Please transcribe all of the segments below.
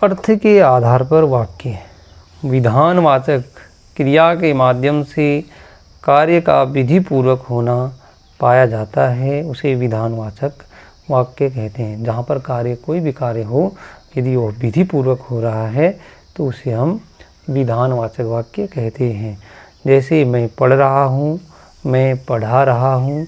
अर्थ के आधार पर वाक्य विधानवाचक क्रिया के माध्यम से कार्य का विधि पूर्वक होना पाया जाता है, उसे विधानवाचक वाक्य कहते हैं। जहाँ पर कार्य कोई भी कार्य हो, यदि वो विधि पूर्वक हो रहा है तो उसे हम विधानवाचक वाक्य कहते हैं। जैसे मैं पढ़ रहा हूँ, मैं पढ़ा रहा हूँ,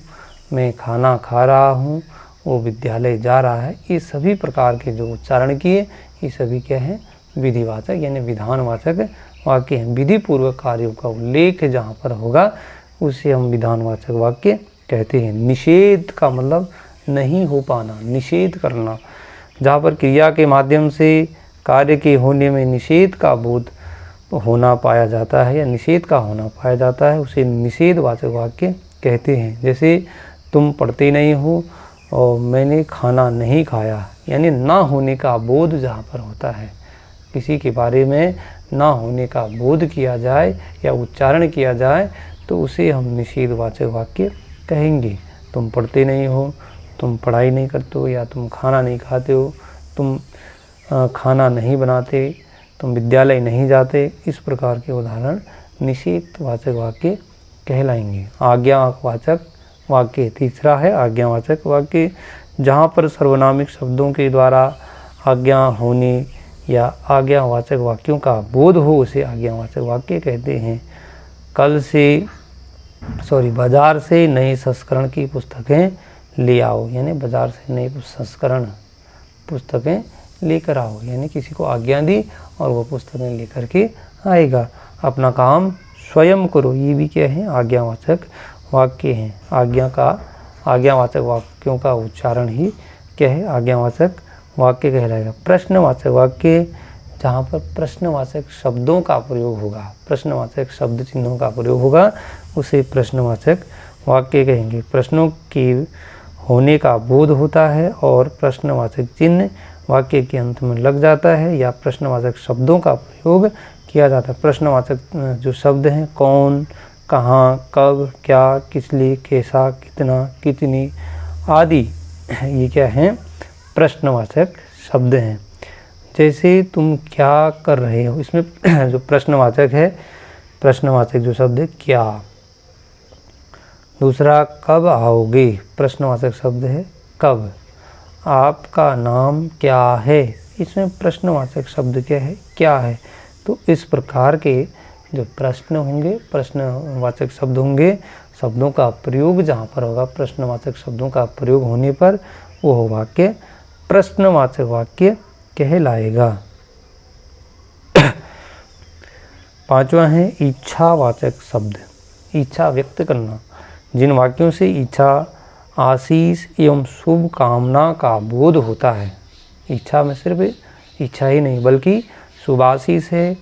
मैं खाना खा रहा हूँ, वो विद्यालय जा रहा है, ये सभी प्रकार के जो उच्चारण किए ये सभी क्या हैं, विधिवाचक यानी विधानवाचक वाक्य हैं। विधि पूर्वक कार्यों का उल्लेख जहाँ पर होगा उसे हम विधानवाचक वाक्य कहते हैं। निषेध का मतलब नहीं हो पाना, निषेध करना। जहाँ पर क्रिया के माध्यम से कार्य के होने में निषेध का बोध होना पाया जाता है या निषेध का होना पाया जाता है, उसे निषेधवाचक वाक्य कहते हैं। जैसे तुम पढ़ते नहीं हो और मैंने खाना नहीं खाया, यानी ना होने का बोध जहाँ पर होता है, किसी के बारे में ना होने का बोध किया जाए या उच्चारण किया जाए तो उसे हम निषेधवाचक वाक्य कहेंगे। तुम पढ़ते नहीं हो, तुम पढ़ाई नहीं करते हो, या तुम खाना नहीं खाते हो, तुम खाना नहीं बनाते, तुम विद्यालय नहीं जाते, इस प्रकार के उदाहरण निषेधवाचक वाक्य कहलाएंगे। आज्ञावाचक वाक्य तीसरा है आज्ञावाचक वाक्य, जहाँ पर सर्वनामिक शब्दों के द्वारा आज्ञा होने या आज्ञावाचक वाक्यों का बोध हो उसे आज्ञावाचक वाक्य कहते हैं। बाजार से नए संस्करण की पुस्तकें ले आओ, यानी बाजार से नए संस्करण पुस्तकें लेकर आओ, यानी किसी को आज्ञा दी और वो पुस्तकें लेकर के आएगा। अपना काम स्वयं करो, ये भी क्या है, आज्ञावाचक वाक्य हैं। आज्ञावाचक वाक्यों का उच्चारण ही क्या है, आज्ञावाचक वाक्य कहलाएगा। प्रश्नवाचक वाक्य, जहाँ पर प्रश्नवाचक शब्दों का प्रयोग होगा, प्रश्नवाचक शब्द चिन्हों का प्रयोग होगा, उसे प्रश्नवाचक वाक्य कहेंगे। प्रश्नों के होने का बोध होता है और प्रश्नवाचक चिन्ह वाक्य के अंत में लग जाता है या प्रश्नवाचक शब्दों का प्रयोग किया जाता है। प्रश्नवाचक जो शब्द हैं, कौन, कहाँ, कब, क्या, किस लिए, कैसा, कितना, कितनी आदि, ये क्या हैं, प्रश्नवाचक शब्द हैं। जैसे तुम क्या कर रहे हो, इसमें जो प्रश्नवाचक है, प्रश्नवाचक जो शब्द है क्या। दूसरा कब आओगे, प्रश्नवाचक शब्द है कब। आपका नाम क्या है, इसमें प्रश्नवाचक शब्द क्या है, क्या है। तो इस प्रकार के जो प्रश्न होंगे, प्रश्नवाचक शब्द होंगे, शब्दों का प्रयोग जहाँ पर होगा, प्रश्नवाचक शब्दों का प्रयोग होने पर वो वाक्य प्रश्नवाचक वाक्य कहलाएगा। पांचवा है इच्छावाचक शब्द, इच्छा व्यक्त करना। जिन वाक्यों से इच्छा, आशीष एवं शुभ कामना का बोध होता है, इच्छा में सिर्फ इच्छा ही नहीं बल्कि शुभाशीष है,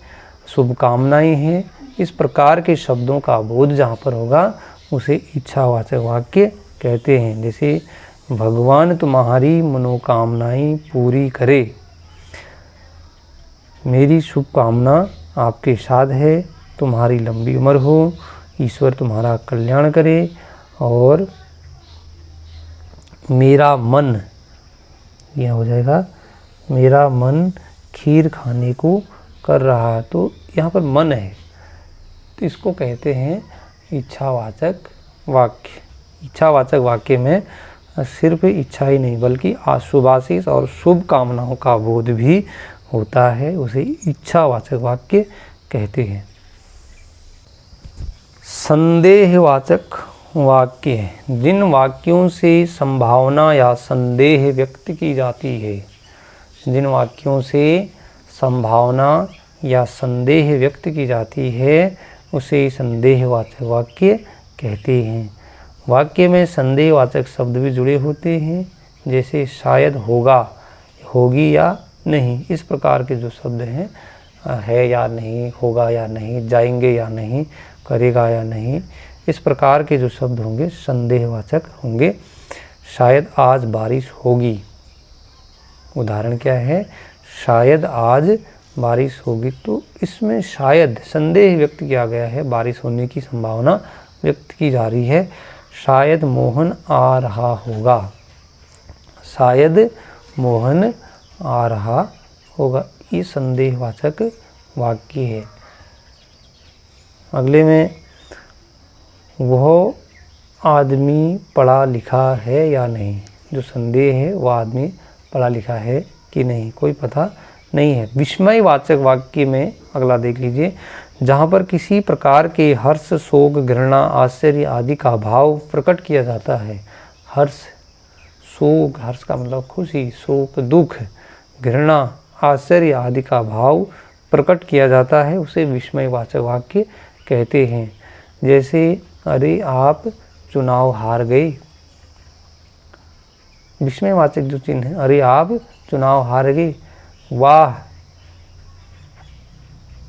शुभकामनाएं हैं, इस प्रकार के शब्दों का बोध जहाँ पर होगा उसे इच्छावाचक वाक्य कहते हैं। जैसे भगवान तुम्हारी मनोकामनाएं पूरी करे, मेरी शुभकामना आपके साथ है, तुम्हारी लंबी उम्र हो, ईश्वर तुम्हारा कल्याण करे, और मेरा मन, यह हो जाएगा मेरा मन खीर खाने को कर रहा है। तो यहाँ पर मन है तो इसको कहते हैं इच्छावाचक वाक्य। इच्छावाचक वाक्य में सिर्फ इच्छा ही नहीं बल्कि शुभाशीष और शुभ कामनाओं का बोध भी होता है, उसे इच्छावाचक वाक्य कहते हैं। संदेहवाचक वाक्य, जिन वाक्यों से संभावना या संदेह व्यक्त की जाती है, जिन वाक्यों से संभावना या संदेह व्यक्त की जाती है उसे संदेहवाचक वाक्य कहते हैं। वाक्य में संदेहवाचक शब्द भी जुड़े होते हैं, जैसे शायद, होगा, होगी या नहीं, इस प्रकार के जो शब्द हैं, है या नहीं, होगा या नहीं, जाएंगे या नहीं, करेगा या नहीं, इस प्रकार के जो शब्द होंगे संदेहवाचक होंगे। शायद आज बारिश होगी, उदाहरण क्या है, शायद आज बारिश होगी, तो इसमें शायद संदेह व्यक्त किया गया है, बारिश होने की संभावना व्यक्त की जा रही है। शायद मोहन आ रहा होगा, शायद मोहन आ रहा होगा। ये संदेहवाचक वाक्य है। अगले में, वह आदमी पढ़ा लिखा है या नहीं। जो संदेह है वह आदमी पढ़ा लिखा है कि नहीं, कोई पता नहीं है। विस्मयवाचक वाक्य में अगला देख लीजिए, जहाँ पर किसी प्रकार के हर्ष, शोक, घृणा, आश्चर्य आदि का भाव प्रकट किया जाता है। हर्ष, शोक, हर्ष का मतलब खुशी, शोक दुख, घृणा, आश्चर्य आदि का भाव प्रकट किया जाता है, उसे विस्मयवाचक वाक्य कहते हैं। जैसे, अरे आप चुनाव हार गए। विस्मयवाचक जो चिन्ह है, अरे आप चुनाव हार गए, वाह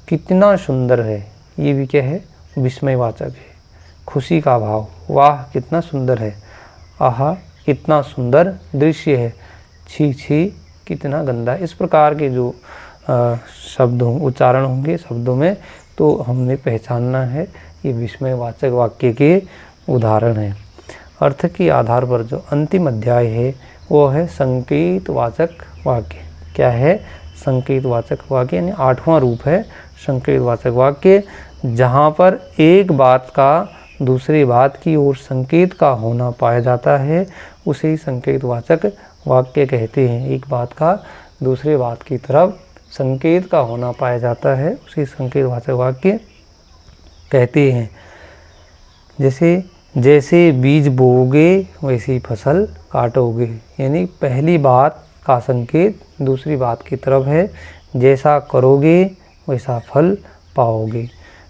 कितना सुंदर है, ये भी क्या है, विस्मयवाचक है। खुशी का भाव, वाह कितना सुंदर है, आहा कितना सुंदर दृश्य है, छी छी कितना गंदा। इस प्रकार के जो शब्द उच्चारण होंगे शब्दों में, तो हमने पहचानना है ये विस्मयवाचक वाक्य के उदाहरण हैं। अर्थ के आधार पर जो अंतिम अध्याय है वो है संकेतवाचक वाक्य। क्या है, संकेतवाचक वाक्य, यानी 8वां रूप है संकेतवाचक वाक्य, जहाँ पर एक बात का दूसरी बात की ओर संकेत का होना पाया जाता है, उसे ही संकेतवाचक वाक्य कहते हैं। एक बात का दूसरी बात की तरफ संकेत का होना पाया जाता है, उसे संकेतवाचक वाक्य कहते हैं। जैसे बीज बोओगे वैसी फसल काटोगे, यानी पहली बात का संकेत दूसरी बात की तरफ है। जैसा करोगे वैसा फल पाओगे,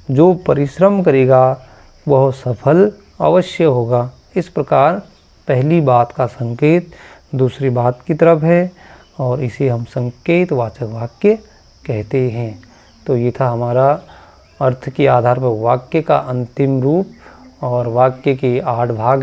जो परिश्रम करेगा वह सफल अवश्य होगा। इस प्रकार पहली बात का संकेत दूसरी बात की तरफ है और इसे हम संकेतवाचक वाक्य कहते हैं। तो ये था हमारा अर्थ के आधार पर वाक्य का अंतिम रूप, और वाक्य के 8 भाग हैं।